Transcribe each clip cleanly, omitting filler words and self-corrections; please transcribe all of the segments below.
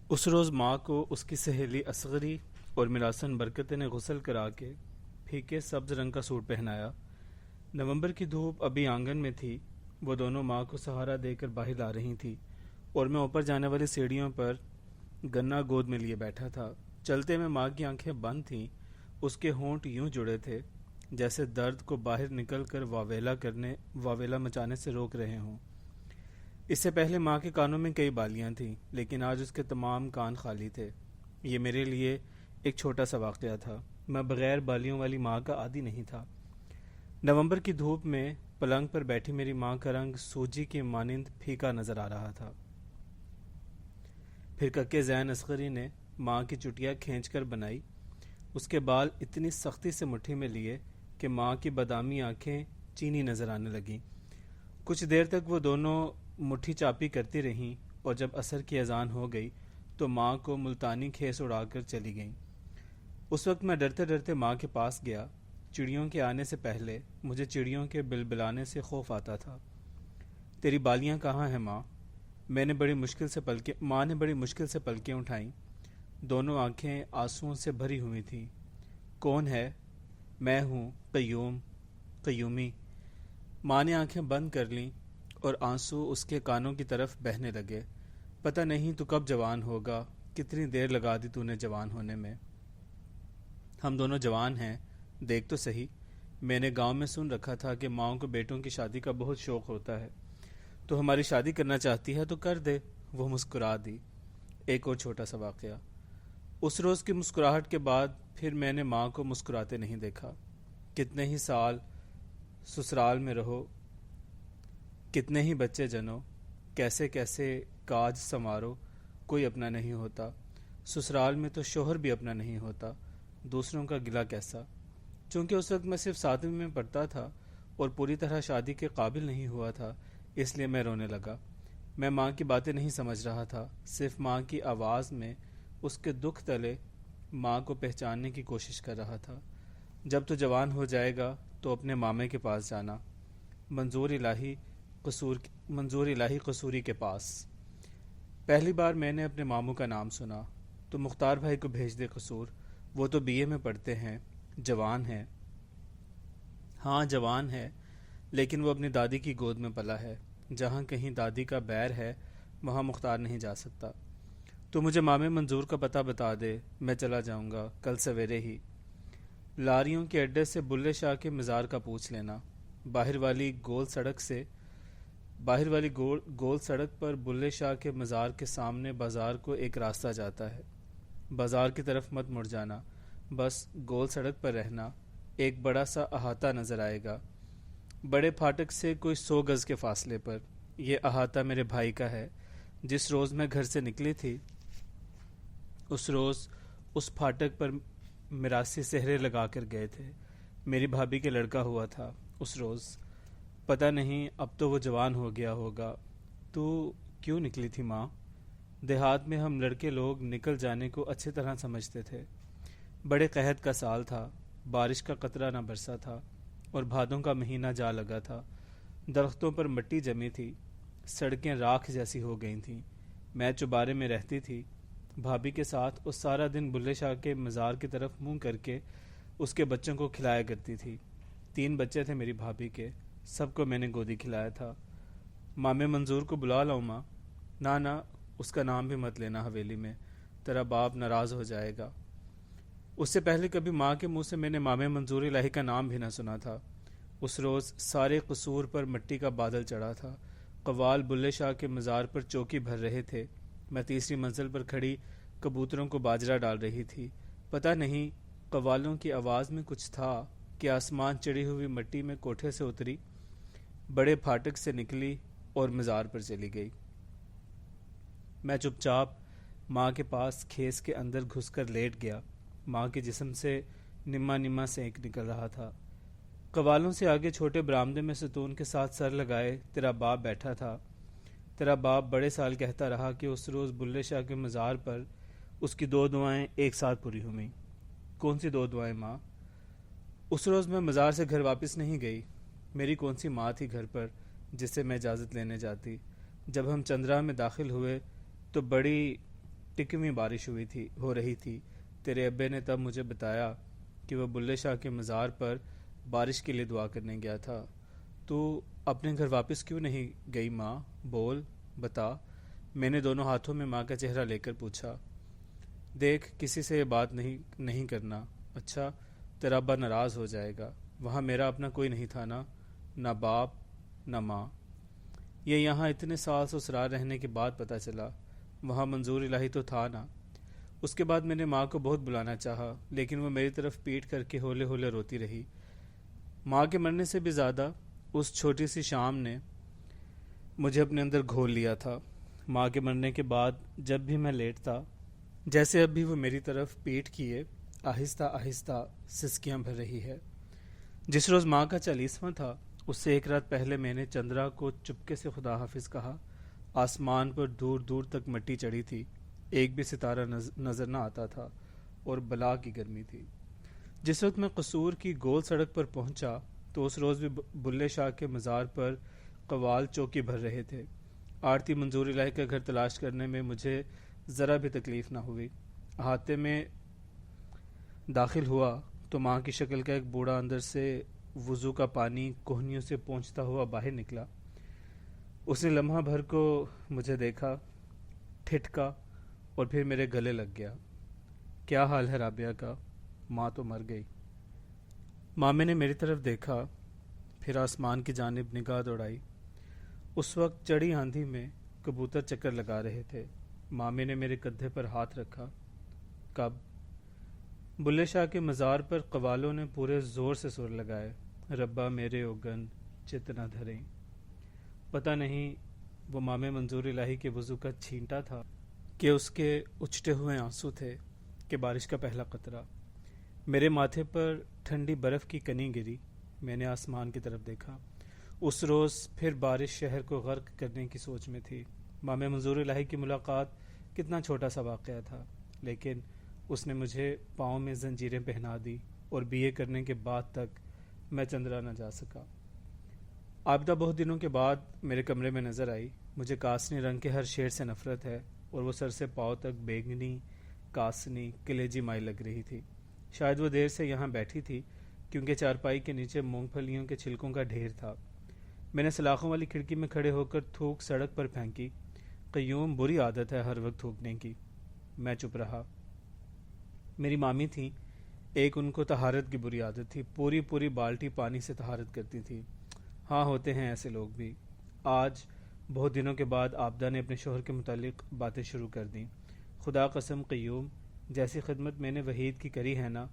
اس روز ماں کو اس کی سہیلی اصغری اور میراسن برکت نے غسل کرا کے پھیکے سبز رنگ کا سوٹ پہنایا۔ نومبر کی دھوپ ابھی آنگن میں تھی۔ وہ دونوں ماں کو سہارا دے کر باہر لا رہی تھی اور میں اوپر جانے والی سیڑھیوں پر گنا گود میں لیے بیٹھا تھا۔ چلتے میں ماں کی آنکھیں بند تھیں، اس کے ہونٹ یوں جڑے تھے جیسے درد کو باہر نکل کر واویلا مچانے سے روک رہے ہوں۔ اس سے پہلے ماں کے کانوں میں کئی بالیاں تھیں، لیکن آج اس کے تمام کان خالی تھے۔ یہ میرے لیے ایک چھوٹا سا واقعہ تھا۔ میں بغیر بالیوں والی ماں کا عادی نہیں تھا۔ نومبر کی دھوپ میں پلنگ پر بیٹھی میری ماں کا رنگ سوجی کے مانند پھیکا نظر آ رہا تھا۔ پھر ککے زین اصغری نے ماں کی چٹیا کھینچ کر بنائی۔ اس کے بال اتنی سختی سے مٹھی میں لیے کہ ماں کی بادامی آنکھیں چینی نظر آنے لگیں۔ کچھ دیر تک وہ دونوں مٹھی چاپی کرتی رہیں اور جب عصر کی اذان ہو گئی تو ماں کو ملتانی کھیس اڑا کر چلی گئیں۔ اس وقت میں ڈرتے ڈرتے ماں کے پاس گیا۔ چڑیوں کے آنے سے پہلے مجھے چڑیوں کے بلبلانے سے خوف آتا تھا۔ تیری بالیاں کہاں ہیں ماں؟ ماں نے بڑی مشکل سے پلکیں اٹھائیں۔ دونوں آنکھیں آنسوؤں سے بھری ہوئی تھیں۔ کون ہے؟ میں ہوں، قیومی۔ ماں نے آنکھیں بند کر لیں اور آنسو اس کے کانوں کی طرف بہنے لگے۔ پتہ نہیں تو کب جوان ہوگا، کتنی دیر لگا دی تو نے جوان ہونے میں۔ ہم دونوں جوان ہیں، دیکھ تو صحیح۔ میں نے گاؤں میں سن رکھا تھا کہ ماؤں کو بیٹوں کی شادی کا بہت شوق ہوتا ہے، تو ہماری شادی کرنا چاہتی ہے تو کر دے۔ وہ مسکرا دی۔ ایک اور چھوٹا سا واقعہ۔ اس روز کی مسکراہٹ کے بعد پھر میں نے ماں کو مسکراتے نہیں دیکھا۔ کتنے ہی سال سسرال میں رہو، کتنے ہی بچے جنو، کیسے کیسے کاج سنوارو، کوئی اپنا نہیں ہوتا۔ سسرال میں تو شوہر بھی اپنا نہیں ہوتا، دوسروں کا گلہ کیسا۔ چونکہ اس وقت میں صرف 7ویں میں پڑھتا تھا اور پوری طرح شادی کے قابل نہیں ہوا تھا، اس لیے میں رونے لگا۔ میں ماں کی باتیں نہیں سمجھ رہا تھا، صرف ماں کی آواز میں اس کے دکھ تلے ماں کو پہچاننے کی کوشش کر رہا تھا۔ جب تو جوان ہو جائے گا تو اپنے مامے کے پاس جانا، منظور الہی قصوری کے پاس۔ پہلی بار میں نے اپنے ماموں کا نام سنا تو مختار بھائی کو بھیج دے قصور، وہ تو BA میں پڑھتے ہیں، جوان ہے۔ ہاں جوان ہے، لیکن وہ اپنی دادی کی گود میں پلا ہے۔ جہاں کہیں دادی کا بیر ہے وہاں مختار نہیں جا سکتا۔ تو مجھے مامے منظور کا پتہ بتا دے، میں چلا جاؤں گا کل سویرے ہی۔ لاریوں کے اڈے سے بلے شاہ کے مزار کا پوچھ لینا۔ باہر والی گول سڑک پر بلے شاہ کے مزار کے سامنے بازار کو ایک راستہ جاتا ہے۔ بازار کی طرف مت مڑ جانا، بس گول سڑک پر رہنا۔ ایک بڑا سا احاطہ نظر آئے گا، بڑے پھاٹک سے کوئی 100 گز کے فاصلے پر۔ یہ احاطہ میرے بھائی کا ہے۔ جس روز میں گھر سے نکلی تھی اس روز اس پھاٹک پر مراسی سہرے لگا کر گئے تھے۔ میری بھابھی کے لڑکا ہوا تھا اس روز۔ پتہ نہیں اب تو وہ جوان ہو گیا ہوگا۔ تو کیوں نکلی تھی ماں؟ دیہات میں ہم لڑکے لوگ نکل جانے کو اچھی طرح سمجھتے تھے۔ بڑے قحط کا سال تھا، بارش کا قطرہ نہ برسا تھا اور بھادوں کا مہینہ جا لگا تھا۔ درختوں پر مٹی جمی تھی، سڑکیں راکھ جیسی ہو گئی تھیں۔ میں چوبارے میں رہتی تھی، بھابھی کے ساتھ اس سارا دن بلے شاہ کے مزار کی طرف منہ کر کے اس کے بچوں کو کھلایا کرتی تھی۔ 3 بچے تھے میری بھابھی کے، سب کو میں نے گودی کھلایا تھا۔ مامے منظور کو بلا لاؤں ماں؟ نہ، اس کا نام بھی مت لینا حویلی میں، تیرا باپ ناراض ہو جائے گا۔ اس سے پہلے کبھی ماں کے منہ سے میں نے مامے منظور الہی کا نام بھی نہ سنا تھا۔ اس روز سارے قصور پر مٹی کا بادل چڑھا تھا۔ قوال بلے شاہ کے مزار پر چوکی بھر رہے تھے۔ میں تیسری منزل پر کھڑی کبوتروں کو باجرہ ڈال رہی تھی۔ پتہ نہیں قوالوں کی آواز میں کچھ تھا کہ آسمان چڑھی ہوئی مٹی میں کوٹھے سے اتری، بڑے پھاٹک سے نکلی اور مزار پر چلی گئی۔ میں چپ چاپ ماں کے پاس کھیس کے اندر گھس کر لیٹ گیا۔ ماں کے جسم سے نما سینک نکل رہا تھا۔ قوالوں سے آگے چھوٹے برآمدے میں ستون کے ساتھ سر لگائے تیرا باپ بیٹھا تھا۔ تیرا باپ بڑے سال کہتا رہا کہ اس روز بلے شاہ کے مزار پر اس کی 2 دعائیں ایک ساتھ پوری ہوئیں۔ کون سی 2 دعائیں ماں؟ اس روز میں مزار سے گھر واپس نہیں گئی۔ میری کون سی ماں تھی گھر پر جس سے میں اجازت لینے جاتی؟ جب ہم چندرا میں داخل ہوئے تو بڑی ٹکویں بارش ہو رہی تھی۔ تیرے ابے نے تب مجھے بتایا کہ وہ بلے شاہ کے مزار پر بارش کے لیے دعا کرنے گیا تھا۔ تو اپنے گھر واپس کیوں نہیں گئی ماں؟ بول، بتا۔ میں نے دونوں ہاتھوں میں ماں کا چہرہ لے کر پوچھا۔ دیکھ، کسی سے یہ بات نہیں کرنا، اچھا؟ تیرا ابا ناراض ہو جائے گا۔ وہاں میرا اپنا کوئی نہیں تھا نا، نہ باپ نہ ماں۔ یہ یہاں اتنے سال سسرال رہنے کے بعد پتہ چلا۔ وہاں منظور الہی تو تھا نا۔ اس کے بعد میں نے ماں کو بہت بلانا چاہا، لیکن وہ میری طرف پیٹ کر کے ہولے ہولے روتی رہی۔ ماں کے مرنے سے بھی زیادہ اس چھوٹی سی شام نے مجھے اپنے اندر گھول لیا تھا۔ ماں کے مرنے کے بعد جب بھی میں لیٹتا، جیسے اب بھی وہ میری طرف پیٹ کیے آہستہ آہستہ سسکیاں بھر رہی ہے۔ جس روز ماں کا 40واں تھا، اس سے ایک رات پہلے میں نے چندرا کو چپکے سے خدا حافظ کہا۔ آسمان پر دور دور تک مٹی چڑھی تھی، ایک بھی ستارہ نظر نہ آتا تھا، اور بلا کی گرمی تھی۔ جس وقت میں قصور کی گول سڑک پر پہنچا تو اس روز بھی بلے شاہ کے مزار پر قوال چوکی بھر رہے تھے۔ آرتی منظور الہی کا گھر تلاش کرنے میں مجھے ذرا بھی تکلیف نہ ہوئی۔ احاطے میں داخل ہوا تو ماں کی شکل کا ایک بوڑھا اندر سے وضو کا پانی کوہنیوں سے پونچھتا ہوا باہر نکلا۔ اس نے لمحہ بھر کو مجھے دیکھا، ٹھٹکا اور پھر میرے گلے لگ گیا۔ کیا حال ہے رابعہ کا؟ ماں تو مر گئی۔ مامے نے میری طرف دیکھا، پھر آسمان کی جانب نگاہ دوڑائی۔ اس وقت چڑھی آندھی میں کبوتر چکر لگا رہے تھے۔ مامے نے میرے کندھے پر ہاتھ رکھا۔ کب؟ بلے شاہ کے مزار پر قوالوں نے پورے زور سے سر لگائے، ربا میرے اوگن چت نہ دھریں۔ پتہ نہیں وہ مامے منظور الہی کے وضو کا چھینٹا تھا کہ اس کے اچھٹے ہوئے آنسو تھے کہ بارش کا پہلا قطرہ۔ میرے ماتھے پر ٹھنڈی برف کی کنی گری۔ میں نے آسمان کی طرف دیکھا۔ اس روز پھر بارش شہر کو غرق کرنے کی سوچ میں تھی۔ مامے منظور الہی کی ملاقات کتنا چھوٹا سا واقعہ تھا، لیکن اس نے مجھے پاؤں میں زنجیریں پہنا دی، اور بی اے کرنے کے بعد تک میں چندرا نہ جا سکا۔ عابدہ بہت دنوں کے بعد میرے کمرے میں نظر آئی۔ مجھے کاسنی رنگ کے ہر شیڈ سے نفرت ہے، اور وہ سر سے پاؤں تک بیگنی، کاسنی، کلیجی مائی لگ رہی تھی۔ شاید وہ دیر سے یہاں بیٹھی تھی، کیونکہ چارپائی کے نیچے مونگ پھلیوں کے چھلکوں کا ڈھیر تھا۔ میں نے سلاخوں والی کھڑکی میں کھڑے ہو کر تھوک سڑک پر پھینکی۔ قیوم، بری عادت ہے ہر وقت تھوکنے کی۔ میں چپ رہا۔ میری مامی تھیں، ایک ان کو طہارت کی بری عادت تھی، پوری پوری بالٹی پانی سے طہارت کرتی تھی۔ ہاں، ہوتے ہیں ایسے لوگ بھی۔ آج بہت دنوں کے بعد عابدہ نے اپنے شوہر کے متعلق باتیں شروع کر دیں۔ خدا قسم قیوم، جیسی خدمت میں نے وحید کی کری ہے نا،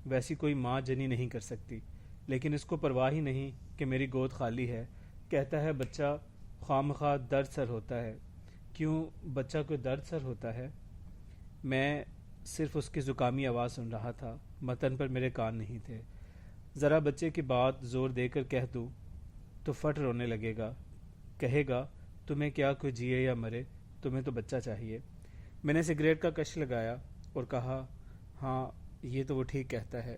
ویسی کوئی ماں جنی نہیں کر سکتی، لیکن اس کو پرواہ ہی نہیں کہ میری گود خالی ہے۔ کہتا ہے بچہ خواہ مخواہ درد سر ہوتا ہے۔ کیوں بچہ کوئی درد سر ہوتا ہے؟ میں صرف اس کی زکامی آواز سن رہا تھا، متن پر میرے کان نہیں تھے۔ ذرا بچے کی بات زور دے کر کہہ دوں تو فٹ رونے لگے گا، کہے گا تمہیں کیا کوئی جیے یا مرے، تمہیں تو بچہ چاہیے۔ میں نے سگریٹ کا کش لگایا اور کہا، ہاں یہ تو وہ ٹھیک کہتا ہے،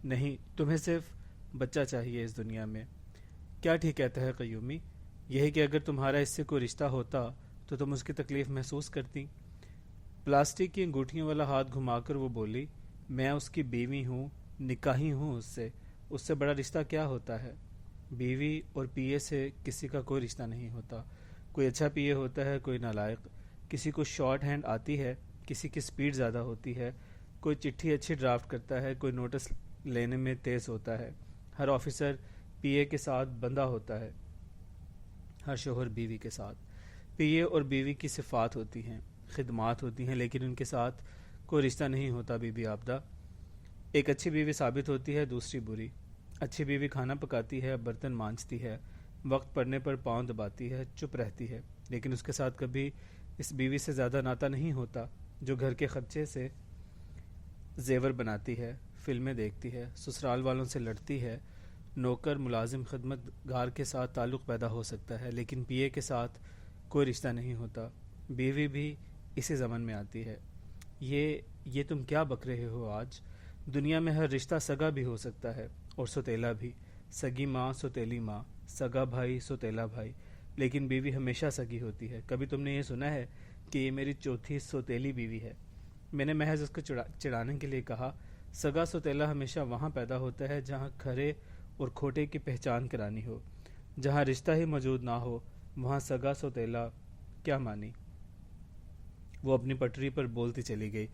نہیں تمہیں صرف بچہ چاہیے اس دنیا میں۔ کیا ٹھیک کہتا ہے قیومی؟ یہی کہ اگر تمہارا اس سے کوئی رشتہ ہوتا تو تم اس کی تکلیف محسوس کرتی۔ پلاسٹک کی انگوٹھیوں والا ہاتھ گھما کر وہ بولی، میں اس کی بیوی ہوں، نکاحی ہوں اس سے بڑا رشتہ کیا ہوتا ہے؟ بیوی اور پی اے سے کسی کا کوئی رشتہ نہیں ہوتا۔ کوئی اچھا پی اے ہوتا ہے، کوئی نالائق۔ کسی کو شارٹ ہینڈ آتی ہے، کسی کی سپیڈ زیادہ ہوتی ہے، کوئی چٹھی اچھی ڈرافٹ کرتا ہے، کوئی نوٹس لینے میں تیز ہوتا ہے۔ ہر آفیسر پی اے کے ساتھ بندہ ہوتا ہے، ہر شوہر بیوی کے ساتھ۔ پی اے اور بیوی کی صفات ہوتی ہیں، خدمات ہوتی ہیں، لیکن ان کے ساتھ کوئی رشتہ نہیں ہوتا۔ بی بی عابدہ، ایک اچھی بیوی ثابت ہوتی ہے، دوسری بری۔ اچھی بیوی کھانا پکاتی ہے، برتن مانجتی ہے، وقت پڑنے پر پاؤں دباتی ہے، چپ رہتی ہے، لیکن اس کے ساتھ کبھی اس بیوی سے زیادہ ناتا نہیں ہوتا جو گھر کے خرچے سے زیور بناتی ہے، فلمیں دیکھتی ہے، سسرال والوں سے لڑتی ہے۔ نوکر ملازم خدمت گار کے ساتھ تعلق پیدا ہو سکتا ہے، لیکن پی اے کے ساتھ کوئی رشتہ نہیں ہوتا۔ بیوی بھی اسی زمن میں آتی ہے۔ یہ تم کیا بک رہے ہو آج؟ دنیا میں ہر رشتہ سگا بھی ہو سکتا ہے اور سوتیلا بھی، سگی ماں سوتیلی ماں، سگا بھائی سوتیلا بھائی، لیکن بیوی ہمیشہ سگی ہوتی ہے۔ کبھی تم نے یہ سنا ہے کہ یہ میری چوتھی سوتیلی بیوی ہے۔ میں نے محض اس کو چڑھانے کے لیے کہا، سگا سوتیلا ہمیشہ وہاں پیدا ہوتا ہے جہاں کھرے اور کھوٹے کی پہچان کرانی ہو۔ جہاں رشتہ ہی موجود نہ ہو وہاں سگا سوتیلا کیا مانی؟ وہ اپنی پٹری پر بولتی چلی گئی،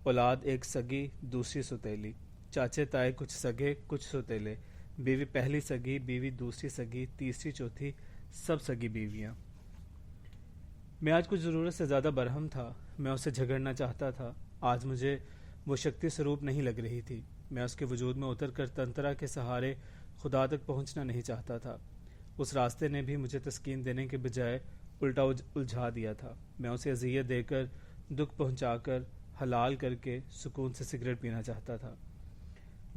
اولاد ایک سگی دوسری سوتیلی، چاچے تائے کچھ سگے کچھ سوتیلے، بیوی پہلی سگی، بیوی دوسری سگی، تیسری چوتھی، سب سگی بیویاں۔ میں آج کچھ ضرورت سے زیادہ برہم تھا۔ میں اس سے جھگڑنا چاہتا تھا۔ آج مجھے وہ شکتی سوروپ نہیں لگ رہی تھی۔ میں اس کے وجود میں اتر کر تنترا کے سہارے خدا تک پہنچنا نہیں چاہتا تھا۔ اس راستے نے بھی مجھے تسکین دینے کے بجائے الٹا الجھا دیا تھا۔ میں اسے اذیت دے کر، دکھ پہنچا کر، حلال کر کے سکون سے سگریٹ پینا چاہتا تھا۔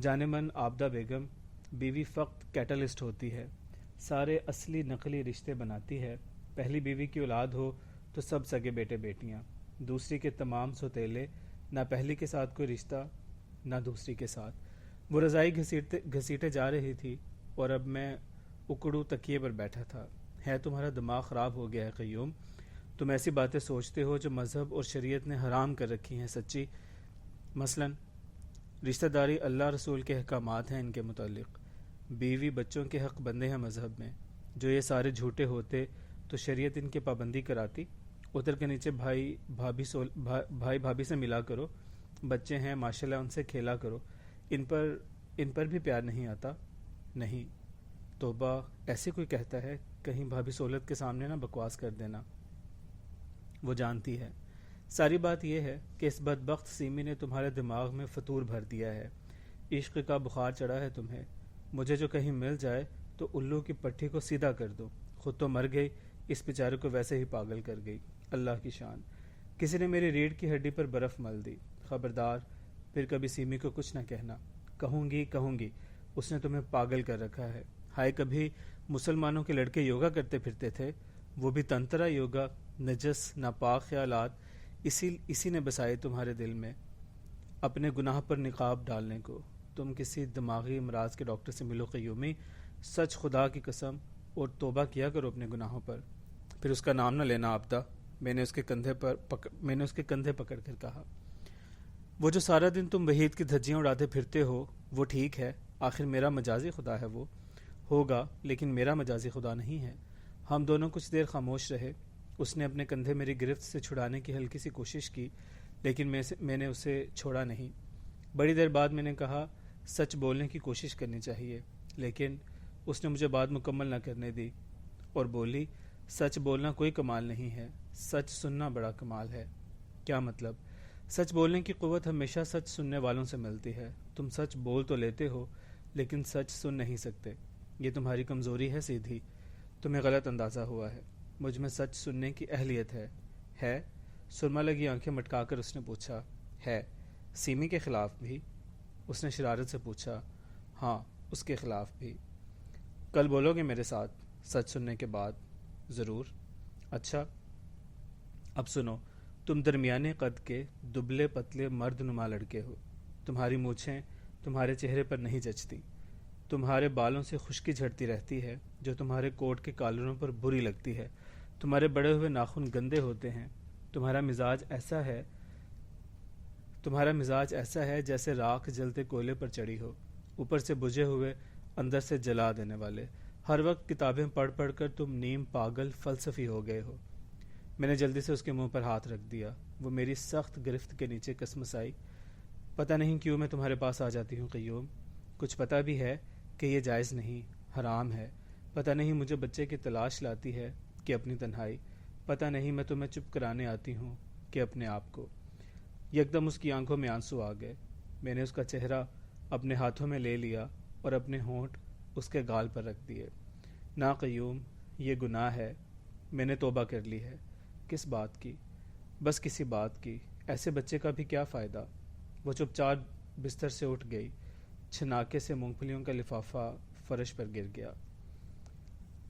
جانے من عابدہ بیگم بیوی فقط کیٹلسٹ ہوتی ہے، سارے اصلی نقلی رشتے بناتی ہے۔ پہلی بیوی کی اولاد ہو تو سب سگے بیٹے بیٹیاں، دوسری کے تمام سوتیلے، نہ پہلی کے ساتھ کوئی رشتہ نہ دوسری کے ساتھ۔ وہ رضائی گھسیٹے جا رہی تھی اور اب میں اکڑو تکیے پر بیٹھا تھا۔ ہے تمہارا دماغ خراب ہو گیا ہے قیوم؟ تم ایسی باتیں سوچتے ہو جو مذہب اور شریعت نے حرام کر رکھی ہیں سچی؟ مثلاً رشتہ داری اللہ رسول کے احکامات ہیں ان کے متعلق، بیوی بچوں کے حق بندے ہیں مذہب میں۔ جو یہ سارے جھوٹے ہوتے تو شریعت ان کی پابندی کراتی؟ اتر کے نیچے بھائی بھابھی سے ملا کرو، بچے ہیں ماشاءاللہ ان سے کھیلا کرو، ان پر بھی پیار نہیں آتا؟ نہیں توبہ، ایسے کوئی کہتا ہے؟ کہیں بھابھی سہولت کے سامنے نہ بکواس کر دینا۔ وہ جانتی ہے۔ ساری بات یہ ہے کہ اس بدبخت سیمی نے تمہارے دماغ میں فطور بھر دیا ہے، عشق کا بخار چڑھا ہے تمہیں۔ مجھے جو کہیں مل جائے تو الو کی پٹھی کو سیدھا کر دو۔ خود تو مر گئی، اس بیچارے کو ویسے ہی پاگل کر گئی۔ اللہ کی شان، کسی نے میری ریڑھ کی ہڈی پر برف مل دی۔ خبردار، پھر کبھی سیمی کو کچھ نہ کہنا۔ کہوں گی، اس نے تمہیں پاگل کر رکھا ہے۔ ہائے، کبھی مسلمانوں کے لڑکے یوگا کرتے پھرتے تھے، وہ بھی تنترا یوگا۔ نجس ناپاک خیالات اسی نے بسائے تمہارے دل میں اپنے گناہ پر نقاب ڈالنے کو۔ تم کسی دماغی امراض کے ڈاکٹر سے ملو قیومی، سچ خدا کی قسم، اور توبہ کیا کرو اپنے گناہوں پر۔ پھر اس کا نام نہ لینا عابدہ، میں نے اس کے کندھے پکڑ کر کہا۔ وہ جو سارا دن تم وحید کی دھجیاں اڑاتے پھرتے ہو وہ ٹھیک ہے، آخر میرا مجازی خدا ہے، وہ ہوگا لیکن میرا مجازی خدا نہیں ہے۔ ہم دونوں کچھ دیر خاموش رہے۔ اس نے اپنے کندھے میری گرفت سے چھڑانے کی ہلکی سی کوشش کی لیکن میں نے اسے چھوڑا نہیں۔ بڑی دیر بعد میں نے کہا، سچ بولنے کی کوشش کرنی چاہیے، لیکن اس نے مجھے بات مکمل نہ کرنے دی اور بولی، سچ بولنا کوئی کمال نہیں ہے، سچ سننا بڑا کمال ہے۔ کیا مطلب؟ سچ بولنے کی قوت ہمیشہ سچ سننے والوں سے ملتی ہے۔ تم سچ بول تو لیتے ہو لیکن سچ سن نہیں سکتے، یہ تمہاری کمزوری ہے سیدھی۔ تمہیں غلط اندازہ ہوا ہے، مجھ میں سچ سننے کی اہلیت ہے؟ سرما لگی آنکھیں مٹکا کر اس نے پوچھا۔ ہے؟ سیمی کے خلاف بھی؟ اس نے شرارت سے پوچھا۔ ہاں، اس کے خلاف بھی۔ کل بولو گے میرے ساتھ سچ سننے کے بعد؟ ضرور۔ اچھا، اب سنو، تم درمیانے قد کے دبلے پتلے مرد نما لڑکے ہو، تمہاری مونچھیں تمہارے چہرے پر نہیں جچتی، تمہارے بالوں سے خشکی جھڑتی رہتی ہے جو تمہارے کوٹ کے کالروں پر بری لگتی ہے، تمہارے بڑے ہوئے ناخن گندے ہوتے ہیں، تمہارا مزاج ایسا ہے جیسے راکھ جلتے کوئلے پر چڑھی ہو، اوپر سے بجھے ہوئے اندر سے جلا دینے والے۔ ہر وقت کتابیں پڑھ پڑھ کر تم نیم پاگل فلسفی ہو گئے ہو۔ میں نے جلدی سے اس کے منہ پر ہاتھ رکھ دیا۔ وہ میری سخت گرفت کے نیچے کسمسائی۔ پتہ نہیں کیوں میں تمہارے پاس آ جاتی ہوں قیوم، کچھ پتہ بھی ہے کہ یہ جائز نہیں، حرام ہے۔ پتہ نہیں مجھے بچے کی تلاش لاتی ہے کہ اپنی تنہائی، پتہ نہیں میں تمہیں چپ کرانے آتی ہوں کہ اپنے آپ کو۔ یکدم اس کی آنکھوں میں آنسو آ گئے۔ میں نے اس کا چہرہ اپنے ہاتھوں میں لے لیا اور اپنے ہونٹ اس کے گال پر رکھ دیے۔ نا قیوم، یہ گناہ ہے، میں نے توبہ کر لی ہے۔ کس بات کی؟ بس کسی بات کی، ایسے بچے کا بھی کیا فائدہ؟ وہ چپ چاپ بستر سے اٹھ گئی، چھناکے سے مونگ پھلیوں کا لفافہ فرش پر گر گیا۔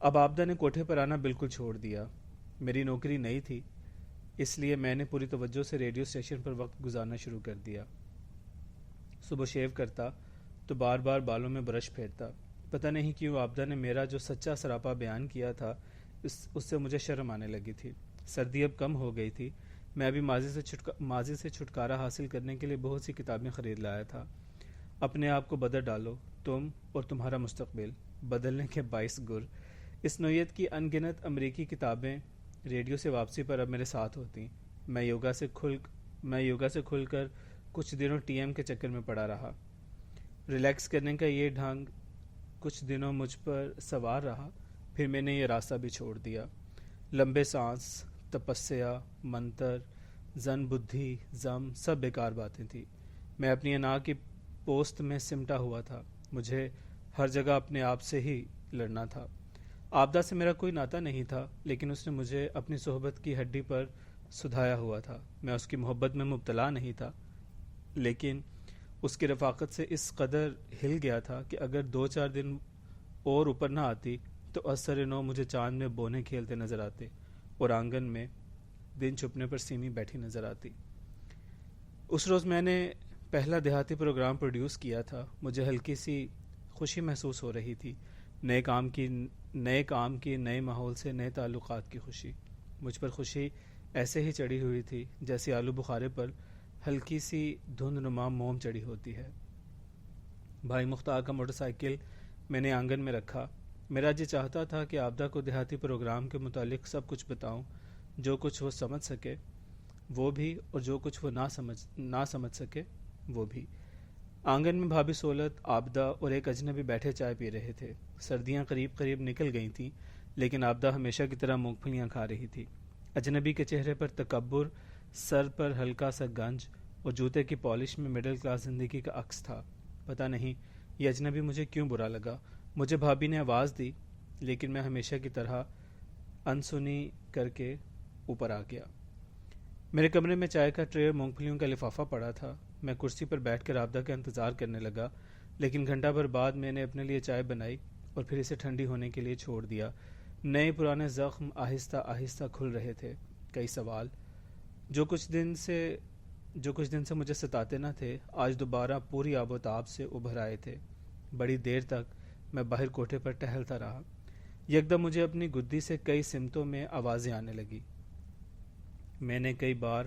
اب عابدہ نے کوٹھے پر آنا بالکل چھوڑ دیا۔ میری نوکری نئی تھی، اس لیے میں نے پوری توجہ سے ریڈیو اسٹیشن پر وقت گزارنا شروع کر دیا۔ صبح شیو کرتا تو بار بار بالوں میں برش پھیرتا۔ پتہ نہیں کیوں عابدہ نے میرا جو سچا سراپا بیان کیا تھا اس سے مجھے شرم آنے لگی تھی۔ سردی اب کم ہو گئی تھی، میں ابھی ماضی سے چھٹکارا حاصل کرنے کے لیے بہت سی کتابیں خرید لایا تھا۔ اپنے آپ کو بدل ڈالو، تم اور تمہارا مستقبل، بدلنے کے 22 گر۔ اس نوعیت کی ان گنت امریکی کتابیں ریڈیو سے واپسی پر اب میرے ساتھ ہوتی۔ میں یوگا سے کھل کر کچھ دنوں ٹی ایم کے چکر میں پڑا رہا۔ ریلیکس کرنے کا یہ ڈھنگ کچھ دنوں مجھ پر سوار رہا، پھر میں نے یہ راستہ بھی چھوڑ دیا۔ لمبے سانس، تپسیا، منتر، زن بدھی، زم، سب بیکار باتیں تھیں۔ میں اپنی انا کی پوست میں سمٹا ہوا تھا۔ مجھے ہر جگہ اپنے آپ سے ہی لڑنا تھا۔ آبدہ سے میرا کوئی ناتا نہیں تھا، لیکن اس نے مجھے اپنی صحبت کی ہڈی پر سدھایا ہوا تھا۔ میں اس کی محبت میں مبتلا نہیں تھا، لیکن اس کی رفاقت سے اس قدر ہل گیا تھا کہ اگر 2-4 دن اور اوپر نہ آتی تو اثر نو مجھے چاند میں بونے کھیلتے نظر آتے اور آنگن میں دن چھپنے پر سیمی بیٹھی نظر آتی۔ اس روز میں نے پہلا دیہاتی پروگرام پروڈیوس کیا تھا۔ مجھے ہلکی سی خوشی محسوس ہو رہی تھی، نئے کام کی، نئے ماحول سے نئے تعلقات کی خوشی۔ مجھ پر خوشی ایسے ہی چڑھی ہوئی تھی جیسے آلو بخارے پر ہلکی سی دھند نما موم چڑھی ہوتی ہے۔ بھائی مختار کا موٹر سائیکل میں نے آنگن میں رکھا۔ میرا جی چاہتا تھا کہ آبدہ کو دیہاتی پروگرام کے متعلق سب کچھ بتاؤں، جو کچھ وہ سمجھ سکے وہ بھی، اور جو کچھ وہ نہ سمجھ سکے وہ بھی۔ آنگن میں بھابھی سولت، آبدہ اور ایک اجنبی بیٹھے چائے پی رہے تھے۔ سردیاں قریب قریب نکل گئی تھیں، لیکن آبدہ ہمیشہ کی طرح مونگ پھلیاں کھا رہی تھی۔ اجنبی کے چہرے پر تکبر، سر پر ہلکا سا گنج اور جوتے کی پالش میں مڈل کلاس زندگی کا عکس تھا۔ پتہ نہیں یہ اجنبی مجھے کیوں برا لگا۔ مجھے بھابھی نے آواز دی، لیکن میں ہمیشہ کی طرح انسنی کر کے اوپر آ گیا۔ میرے کمرے میں چائے کا ٹرے اور مونگ پھلیوں کا لفافہ پڑا تھا۔ میں کرسی پر بیٹھ کر آبدہ کا انتظار کرنے لگا، لیکن گھنٹہ بھر بعد میں نے اپنے لیے چائے بنائی اور پھر اسے ٹھنڈی ہونے کے لیے چھوڑ دیا۔ نئے پرانے زخم آہستہ آہستہ کھل رہے تھے۔ کئی سوال جو کچھ دن سے مجھے ستاتے نہ تھے، آج دوبارہ پوری آب و تاب سے ابھر آئے تھے۔ بڑی دیر تک میں باہر کوٹھے پر ٹہلتا رہا۔ یکدم مجھے اپنی گدی سے کئی سمتوں میں آوازیں آنے لگی۔ میں نے کئی بار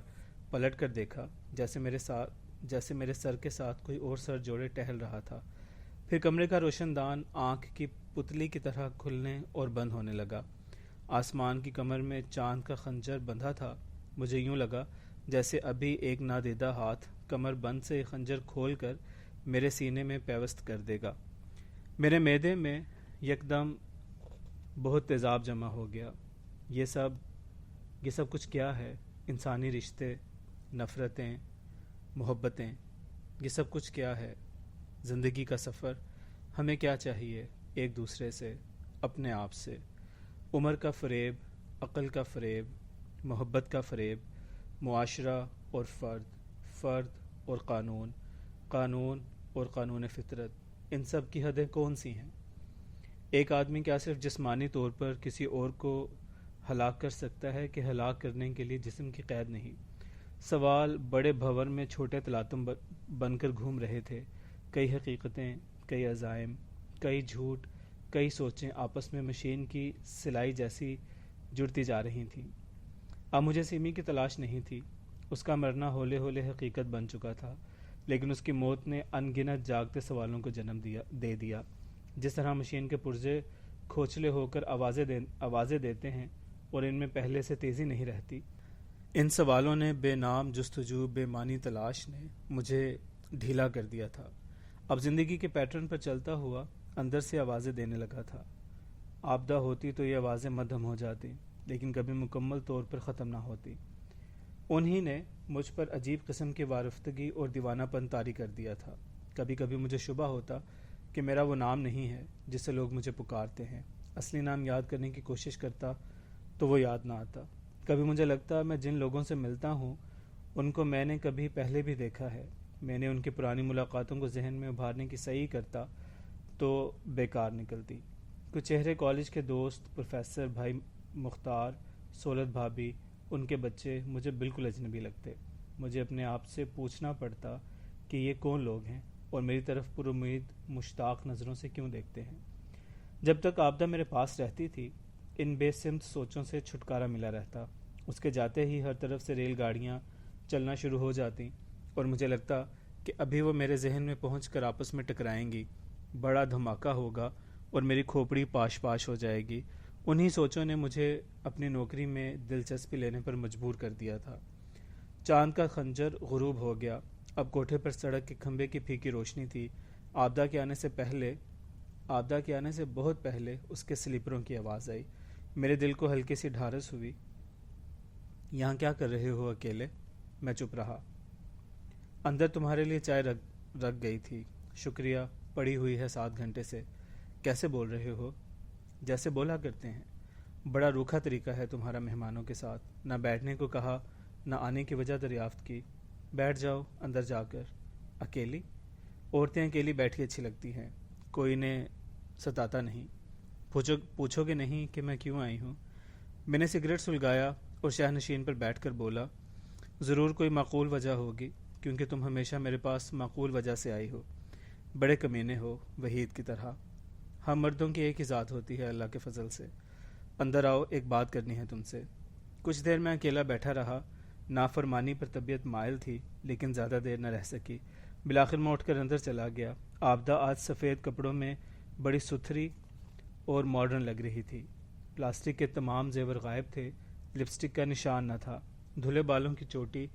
پلٹ کر دیکھا، جیسے میرے سر کے ساتھ کوئی اور سر جوڑے ٹہل رہا تھا۔ پھر کمرے کا روشن دان آنکھ کی پتلی کی طرح کھلنے اور بند ہونے لگا۔ آسمان کی کمر میں چاند کا خنجر بندھا تھا۔ مجھے یوں لگا جیسے ابھی ایک نادیدہ ہاتھ کمر بند سے خنجر کھول کر میرے سینے میں پیوست کر دے گا۔ میرے معدے میں یکدم بہت تیزاب جمع ہو گیا۔ یہ سب کچھ کیا ہے؟ انسانی رشتے، نفرتیں، محبتیں، یہ سب کچھ کیا ہے؟ زندگی کا سفر، ہمیں کیا چاہیے ایک دوسرے سے، اپنے آپ سے؟ عمر کا فریب، عقل کا فریب، محبت کا فریب، معاشرہ اور فرد اور قانون اور قانون فطرت، ان سب کی حدیں کون سی ہیں؟ ایک آدمی کیا صرف جسمانی طور پر کسی اور کو ہلاک کر سکتا ہے کہ ہلاک کرنے کے لیے جسم کی قید نہیں؟ سوال بڑے بھور میں چھوٹے تلاتم بن کر گھوم رہے تھے۔ کئی حقیقتیں، کئی عزائم، کئی جھوٹ، کئی سوچیں آپس میں مشین کی سلائی جیسی جڑتی جا رہی تھیں۔ اب مجھے سیمی کی تلاش نہیں تھی۔ اس کا مرنا ہولے ہولے حقیقت بن چکا تھا، لیکن اس کی موت نے ان گنت جاگتے سوالوں کو جنم دے دیا۔ جس طرح مشین کے پرزے کھوچلے ہو کر آوازیں دیتے ہیں اور ان میں پہلے سے تیزی نہیں رہتی، ان سوالوں نے بے نام جستجو، بے معنی تلاش نے مجھے ڈھیلا کر دیا تھا۔ اب زندگی کے پیٹرن پر چلتا ہوا اندر سے آوازیں دینے لگا تھا۔ آبدہ ہوتی تو یہ آوازیں مدھم ہو جاتی، لیکن کبھی مکمل طور پر ختم نہ ہوتی۔ انہی نے مجھ پر عجیب قسم کی وارفتگی اور دیوانہ پن طاری کر دیا تھا۔ کبھی کبھی مجھے شبہ ہوتا کہ میرا وہ نام نہیں ہے جس سے لوگ مجھے پکارتے ہیں۔ اصلی نام یاد کرنے کی کوشش کرتا تو وہ یاد نہ آتا۔ کبھی مجھے لگتا میں جن لوگوں سے ملتا ہوں ان کو میں نے کبھی پہلے بھی دیکھا ہے۔ میں نے ان کی پرانی ملاقاتوں کو ذہن میں ابھارنے کی صحیح کرتا تو بیکار نکلتی۔ کچھ چہرے کالج کے دوست، پروفیسر بھائی مختار، سولت بھابھی، ان کے بچے مجھے بالکل اجنبی لگتے۔ مجھے اپنے آپ سے پوچھنا پڑتا کہ یہ کون لوگ ہیں اور میری طرف پر امید مشتاق نظروں سے کیوں دیکھتے ہیں۔ جب تک آبدہ میرے پاس رہتی تھی ان بے سمت سوچوں سے چھٹکارا ملا رہتا اس کے جاتے ہی ہر طرف سے ریل گاڑیاں چلنا شروع ہو جاتی اور مجھے لگتا کہ ابھی وہ میرے ذہن میں پہنچ کر آپس میں ٹکرائیں گی، بڑا دھماکہ ہوگا اور میری کھوپڑی پاش پاش ہو جائے گی۔ انہی سوچوں نے مجھے اپنی نوکری میں دلچسپی لینے پر مجبور کر دیا تھا۔ چاند کا خنجر غروب ہو گیا۔ اب کوٹھے پر سڑک کے کھمبے کی پھیکی روشنی تھی۔ آبدہ کے آنے سے بہت پہلے اس کے سلیپروں کی آواز آئی۔ میرے دل کو ہلکی سی ڈھارس ہوئی۔ یہاں کیا کر رہے ہو اکیلے؟ میں چپ رہا۔ اندر تمہارے لیے چائے رکھ گئی تھی۔ شکریہ، پڑی ہوئی ہے 7 گھنٹے سے۔ کیسے بول رہے ہو؟ جیسے بولا کرتے ہیں۔ بڑا روکھا طریقہ ہے تمہارا مہمانوں کے ساتھ۔ نہ بیٹھنے کو کہا، نہ آنے کی وجہ دریافت کی۔ بیٹھ جاؤ اندر جا کر۔ اکیلی؟ عورتیں اکیلی بیٹھی اچھی لگتی ہیں، کوئی انہیں ستاتا نہیں۔ پوچھو گے نہیں کہ میں کیوں آئی ہوں؟ میں نے سگریٹ سلگایا اور شاہ نشین پر بیٹھ کر بولا، ضرور کوئی معقول وجہ ہوگی، کیونکہ تم ہمیشہ میرے پاس معقول وجہ سے آئی ہو۔ بڑے کمینے ہو، وحید کی طرح۔ ہم مردوں کی ایک ہی ذات ہوتی ہے اللہ کے فضل سے۔ اندر آؤ، ایک بات کرنی ہے تم سے۔ کچھ دیر میں اکیلا بیٹھا رہا۔ نافرمانی پر طبیعت مائل تھی، لیکن زیادہ دیر نہ رہ سکی۔ بالآخر میں اٹھ کر اندر چلا گیا۔ آبدہ آج سفید کپڑوں میں بڑی ستھری اور ماڈرن لگ رہی تھی۔ پلاسٹک کے تمام زیور غائب تھے، لپسٹک کا نشان نہ تھا۔ دھلے بالوں کی چوٹی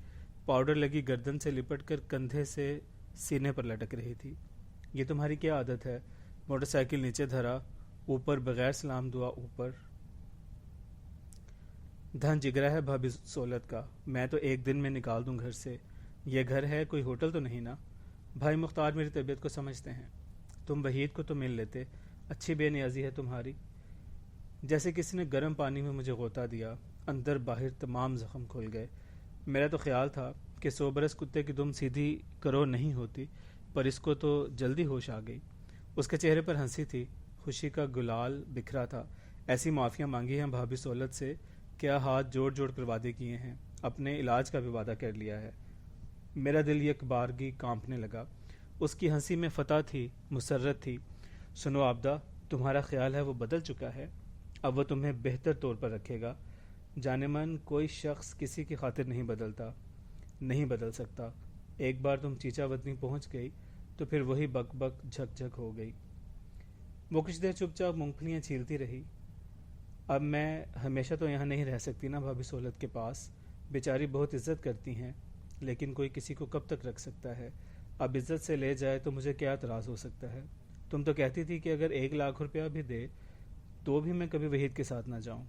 پاؤڈر لگی گردن سے لپٹ کر کندھے سے سینے پر لٹک رہی تھی۔ یہ تمہاری کیا عادت ہے؟ موٹر سائیکل نیچے دھرا، اوپر بغیر سلام دعا اوپر۔ دھن جگرا ہے بھابھی سولت کا، میں تو ایک دن میں نکال دوں گھر سے۔ یہ گھر ہے، کوئی ہوٹل تو نہیں نا؟ بھائی مختار میری طبیعت کو سمجھتے ہیں۔ تم وحید کو تو مل لیتے، اچھی بے نیازی ہے تمہاری۔ جیسے کسی نے گرم پانی میں مجھے غوطہ دیا، اندر باہر تمام زخم کھل گئے۔ میرا تو خیال تھا کہ 100 برس کتے کی دم سیدھی کرو نہیں ہوتی، پر اس کو تو جلدی ہوش آ گئی۔ اس کے چہرے پر ہنسی تھی، خوشی کا گلال بکھرا تھا۔ ایسی معافیاں مانگی ہیں بھابھی سولت سے، کیا ہاتھ جوڑ جوڑ کر وعدے کیے ہیں، اپنے علاج کا بھی وعدہ کر لیا ہے۔ میرا دل یک بارگی کانپنے لگا۔ اس کی ہنسی میں فتح تھی، مسرت تھی۔ سنو آبدہ، تمہارا خیال ہے وہ بدل چکا ہے، اب وہ تمہیں بہتر طور پر رکھے گا۔ جانے من کوئی شخص کسی کی خاطر نہیں بدلتا، نہیں بدل سکتا۔ ایک بار تم چیچا ودنی پہنچ گئی تو پھر وہی بک بک جھک جھک ہو گئی۔ وہ کچھ دیر چپ چاپ مونگ پھلیاں چھیلتی رہی۔ اب میں ہمیشہ تو یہاں نہیں رہ سکتی نا بھابھی سولت کے پاس، بیچاری بہت عزت کرتی ہیں، لیکن کوئی کسی کو کب تک رکھ سکتا ہے؟ اب عزت سے لے جائے تو مجھے کیا اعتراض ہو سکتا ہے؟ تم تو کہتی تھی کہ اگر 1,00,000 روپیہ بھی دے تو بھی میں کبھی وحید کے ساتھ نہ جاؤں۔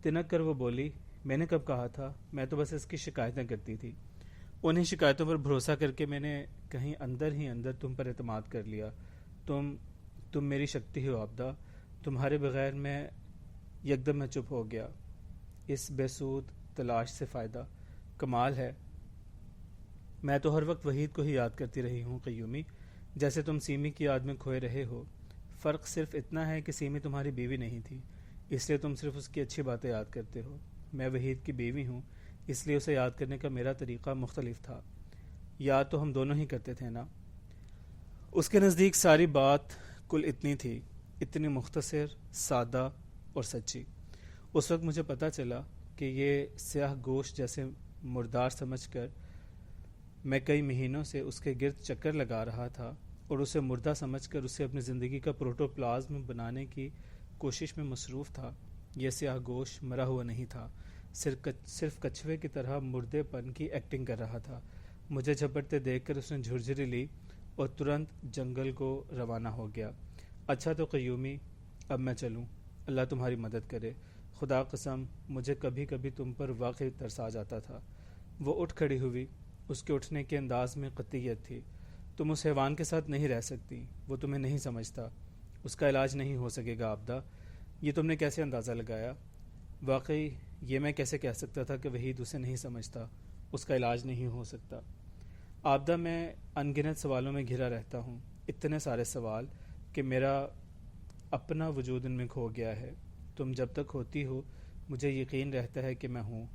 تنک کر وہ بولی، میں نے کب کہا تھا؟ میں تو بس اس کی شکایتیں کرتی تھی۔ انہیں شکایتوں پر بھروسہ کر کے میں نے کہیں اندر ہی اندر تم پر اعتماد کر لیا۔ تم میری شکتی ہو آبدہ، تمہارے بغیر میں یکدم میں چپ ہو گیا۔ اس بے سود تلاش سے فائدہ، کمال ہے۔ میں تو ہر وقت وحید کو ہی یاد کرتی رہی ہوں قیومی، جیسے تم سیمی کی یاد میں کھوئے رہے ہو۔ فرق صرف اتنا ہے کہ سیمی تمہاری بیوی نہیں تھی، اس لیے تم صرف اس کی اچھی باتیں یاد کرتے ہو۔ میں وحید کی بیوی ہوں، اس لیے اسے یاد کرنے کا میرا طریقہ مختلف تھا۔ یاد تو ہم دونوں ہی کرتے تھے نا۔ اس کے نزدیک ساری بات کل اتنی تھی، اتنی مختصر، سادہ اور سچی۔ اس وقت مجھے پتہ چلا کہ یہ سیاہ گوشت جیسے مردار سمجھ کر میں کئی مہینوں سے اس کے گرد چکر لگا رہا تھا اور اسے مردہ سمجھ کر اسے اپنی زندگی کا پروٹوپلازم بنانے کی کوشش میں مصروف تھا۔ یہ سیاہ گوشت مرا ہوا نہیں تھا، صرف کچھوے کی طرح مردے پن کی ایکٹنگ کر رہا تھا۔ مجھے جھپٹتے دیکھ کر اس نے جھرجھری لی اور ترنت جنگل کو روانہ ہو گیا۔ اچھا تو قیومی، اب میں چلوں، اللہ تمہاری مدد کرے۔ خدا قسم مجھے کبھی کبھی تم پر واقعی ترس آ جاتا تھا۔ وہ اٹھ کھڑی ہوئی، اس کے اٹھنے کے انداز میں قطعیت تھی۔ تم اس حیوان کے ساتھ نہیں رہ سکتی، وہ تمہیں نہیں سمجھتا، اس کا علاج نہیں ہو سکے گا آبدہ۔ یہ تم نے کیسے اندازہ لگایا؟ واقعی یہ میں کیسے کہہ سکتا تھا کہ وحید اسے نہیں سمجھتا، اس کا علاج نہیں ہو سکتا؟ آبدہ، میں ان گنت سوالوں میں گھرا رہتا ہوں، اتنے سارے سوال کہ میرا اپنا وجود ان میں کھو گیا ہے۔ تم جب تک ہوتی ہو مجھے یقین رہتا ہے کہ میں ہوں،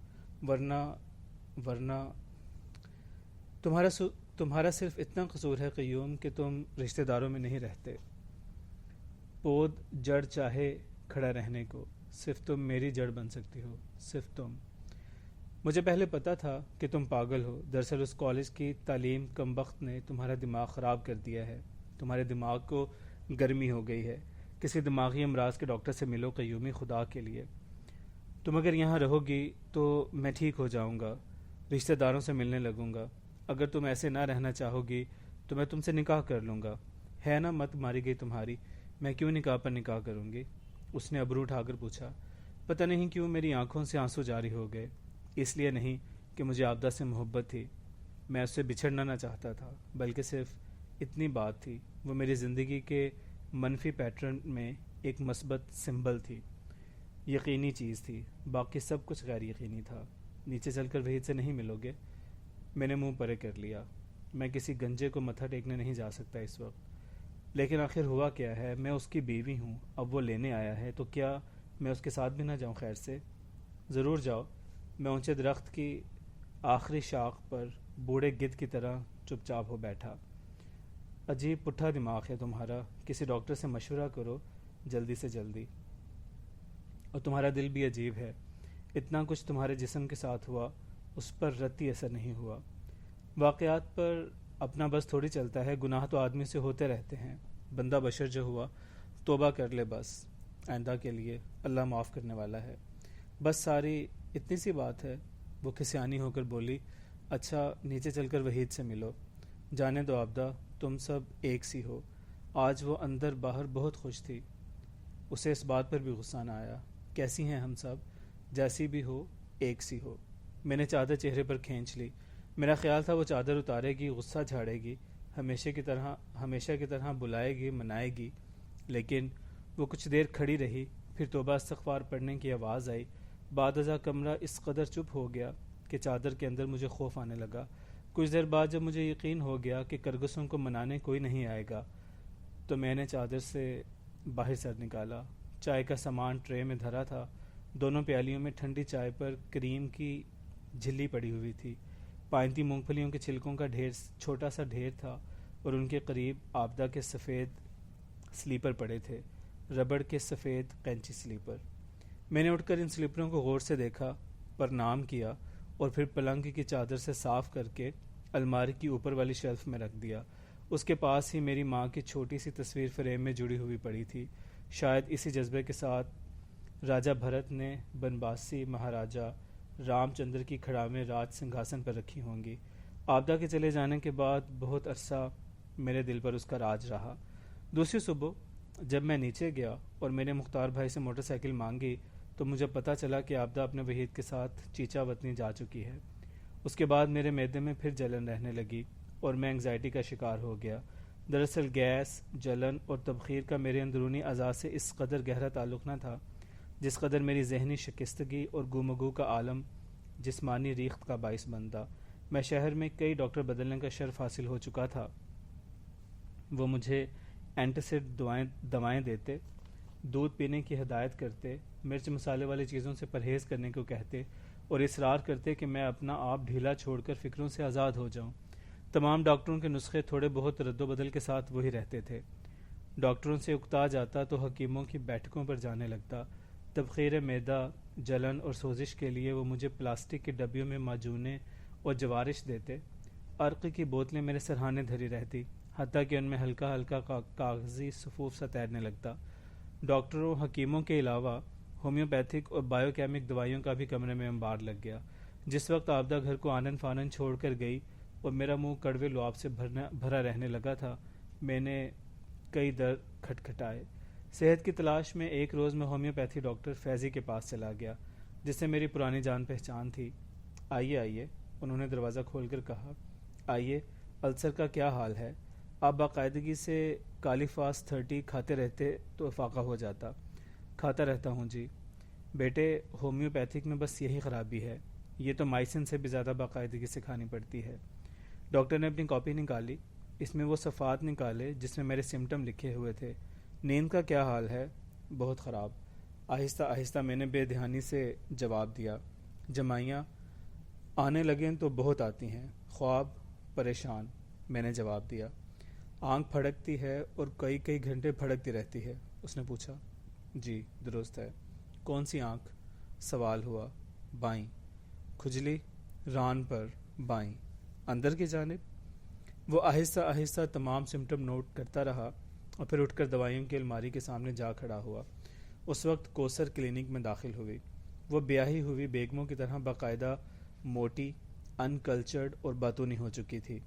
ورنہ تمہارا صرف اتنا قصور ہے قیوم کہ تم رشتہ داروں میں نہیں رہتے۔ پود جڑ چاہے کھڑا رہنے کو، صرف تم میری جڑ بن سکتی ہو، صرف تم۔ مجھے پہلے پتا تھا کہ تم پاگل ہو. دراصل اس کالج کی تعلیم کم وقت نے تمہارا دماغ خراب کر دیا ہے. تمہارے دماغ کو گرمی ہو گئی ہے. کسی دماغی امراض کے ڈاکٹر سے ملو قیومی، خدا کے لیے. تم اگر یہاں رہو گی تو میں ٹھیک ہو جاؤں گا، رشتہ داروں سے ملنے لگوں گا. اگر تم ایسے نہ رہنا چاہو گی تو میں تم سے نکاح کر لوں گا. ہے نا مت ماری گئی تمہاری. میں کیوں نکاح پر نکاح کروں گی؟ اس نے ابرو اٹھا کر پوچھا. پتہ نہیں کیوں میری آنکھوں سے آنسو جاری ہو گئے. اس لیے نہیں کہ مجھے عابدہ سے محبت تھی، میں اس سے بچھڑنا نہ چاہتا تھا، بلکہ صرف اتنی بات تھی. وہ میری زندگی کے منفی پیٹرن میں ایک مثبت سمبل تھی، یقینی چیز تھی. باقی سب کچھ غیر یقینی تھا. نیچے چل کر وحید سے نہیں ملو گے؟ میں نے منہ پرے کر لیا. میں کسی گنجے کو متھا ٹیکنے نہیں جا سکتا اس وقت. لیکن آخر ہوا کیا ہے؟ میں اس کی بیوی ہوں. اب وہ لینے آیا ہے تو کیا میں اس کے ساتھ بھی نہ جاؤں؟ خیر سے. ضرور جاؤ. میں اونچے درخت کی آخری شاخ پر بوڑھے گدھ کی طرح چپ چاپ ہو بیٹھا. عجیب پٹھا دماغ ہے تمہارا. کسی ڈاکٹر سے مشورہ کرو جلدی سے جلدی. اور تمہارا دل بھی عجیب ہے. اتنا کچھ تمہارے جسم کے ساتھ ہوا، اس پر رتی اثر نہیں ہوا. واقعات پر اپنا بس تھوڑی چلتا ہے. گناہ تو آدمی سے ہوتے رہتے ہیں. بندہ بشر جو ہوا توبہ کر لے بس. آئندہ کے لیے اللہ معاف کرنے والا ہے. بس ساری اتنی سی بات ہے. وہ کھسیانی ہو کر بولی. اچھا نیچے چل کر وحید سے ملو. جانے دو عابدہ، تم سب ایک سی ہو. آج وہ اندر باہر بہت خوش تھی. اسے اس بات پر بھی غصہ نہ آیا. کیسی ہیں ہم سب؟ جیسی بھی ہو ایک سی ہو. میں نے چادر چہرے پر کھینچ لی. میرا خیال تھا وہ چادر اتارے گی، غصہ جھاڑے گی، ہمیشہ کی طرح بلائے گی، منائے گی. لیکن وہ کچھ دیر کھڑی رہی. پھر توبہ استغفار پڑھنے کی آواز آئی. بعد ازاں کمرہ اس قدر چپ ہو گیا کہ چادر کے اندر مجھے خوف آنے لگا. کچھ دیر بعد جب مجھے یقین ہو گیا کہ کرگسوں کو منانے کوئی نہیں آئے گا تو میں نے چادر سے باہر سر نکالا. چائے کا سامان ٹرے میں دھرا تھا. دونوں پیالیوں میں ٹھنڈی چائے پر کریم کی جھلی پڑی ہوئی تھی. پائنتی مونگ پھلیوں کے چھلکوں کا چھوٹا سا ڈھیر تھا اور ان کے قریب عابدہ کے سفید سلیپر پڑے تھے، ربڑ کے سفید قینچی سلیپر. میں نے اٹھ کر ان سلیپروں کو غور سے دیکھا، پرنام کیا اور پھر پلنگ کی چادر سے صاف کر کے الماری کی اوپر والی شیلف میں رکھ دیا. اس کے پاس ہی میری ماں کی چھوٹی سی تصویر فریم میں جڑی ہوئی پڑی تھی. شاید اسی جذبے کے ساتھ راجہ بھرت نے بنباسی مہاراجہ رام چندر کی کھڑاویں راج سنگھاسن پر رکھی ہوں گی. عابدہ کے چلے جانے کے بعد بہت عرصہ میرے دل پر اس کا راج رہا. دوسری صبح جب میں نیچے گیا اور میں نے مختار بھائی سے موٹر سائیکل مانگی تو مجھے پتہ چلا کہ عابدہ اپنے وحید کے ساتھ چیچا وطنی جا چکی ہے. اس کے بعد میرے معدے میں پھر جلن رہنے لگی اور میں انگزائٹی کا شکار ہو گیا. دراصل گیس، جلن اور تبخیر کا میرے اندرونی اعضاء سے اس قدر گہرا تعلق نہ تھا جس قدر میری ذہنی شکستگی اور گومگو کا عالم جسمانی ریخت کا باعث بنتا. میں شہر میں کئی ڈاکٹر بدلنے کا شرف حاصل ہو چکا تھا. وہ مجھے اینٹیسڈ دوائیں دیتے، دودھ پینے کی ہدایت کرتے، مرچ مسالے والی چیزوں سے پرہیز کرنے کو کہتے اور اصرار کرتے کہ میں اپنا آپ ڈھیلا چھوڑ کر فکروں سے آزاد ہو جاؤں. تمام ڈاکٹروں کے نسخے تھوڑے بہت رد و بدل کے ساتھ وہی رہتے تھے. ڈاکٹروں سے اکتا جاتا تو حکیموں کی بیٹھکوں پر جانے لگتا. تبخیر معدہ، جلن اور سوزش کے لیے وہ مجھے پلاسٹک کے ڈبیوں میں معجونیں اور جوارش دیتے. عرق کی بوتلیں میرے سرہانے دھری رہتی، حتیٰ کہ ان میں ہلکا ہلکا کاغذی سفوف سا تیرنے لگتا. ڈاکٹروں حکیموں کے علاوہ ہومیوپیتھک اور بایو کیمک دوائیوں کا بھی کمرے میں انبار لگ گیا. جس وقت عابدہ گھر کو آنن فانن چھوڑ کر گئی اور میرا منہ کڑوے لعاب سے بھرا رہنے لگا تھا، میں نے کئی در کھٹکھٹائے. صحت کی تلاش میں ایک روز میں ہومیوپیتھی ڈاکٹر فیضی کے پاس چلا گیا جس سے میری پرانی جان پہچان تھی. آئیے آئیے، انہوں نے دروازہ کھول کر کہا. آئیے، السر کا کیا حال ہے؟ آپ باقاعدگی سے کالیفاس 30 کھاتے رہتے تو افاقہ ہو جاتا. کھاتا رہتا ہوں جی. بیٹے ہومیوپیتھک میں بس یہی خرابی ہے، یہ تو مائسن سے بھی زیادہ باقاعدگی سے کھانی پڑتی ہے. ڈاکٹر نے اپنی کاپی نکالی. اس میں وہ صفحات نکالے جس میں میرے سمٹم لکھے ہوئے تھے. نیند کا کیا حال ہے؟ بہت خراب. آہستہ آہستہ میں نے بے دھیانی سے جواب دیا. جمائیاں آنے لگیں تو بہت آتی ہیں. خواب، پریشان. میں نے جواب دیا. آنکھ پھڑکتی ہے اور کئی کئی گھنٹے پھڑکتی رہتی ہے. اس نے پوچھا. جی درست ہے. کون سی آنکھ؟ سوال ہوا. بائیں. کھجلی ران پر بائیں اندر کی جانب۔ وہ آہستہ آہستہ تمام سمٹم نوٹ کرتا رہا اور پھر اٹھ کر دوائیوں کی الماری کے سامنے جا کھڑا ہوا۔ اس وقت کوثر کلینک میں داخل ہوئی۔ وہ بیاہی ہوئی بیگموں کی طرح باقاعدہ موٹی، انکلچرڈ اور باتونی ہو چکی تھی۔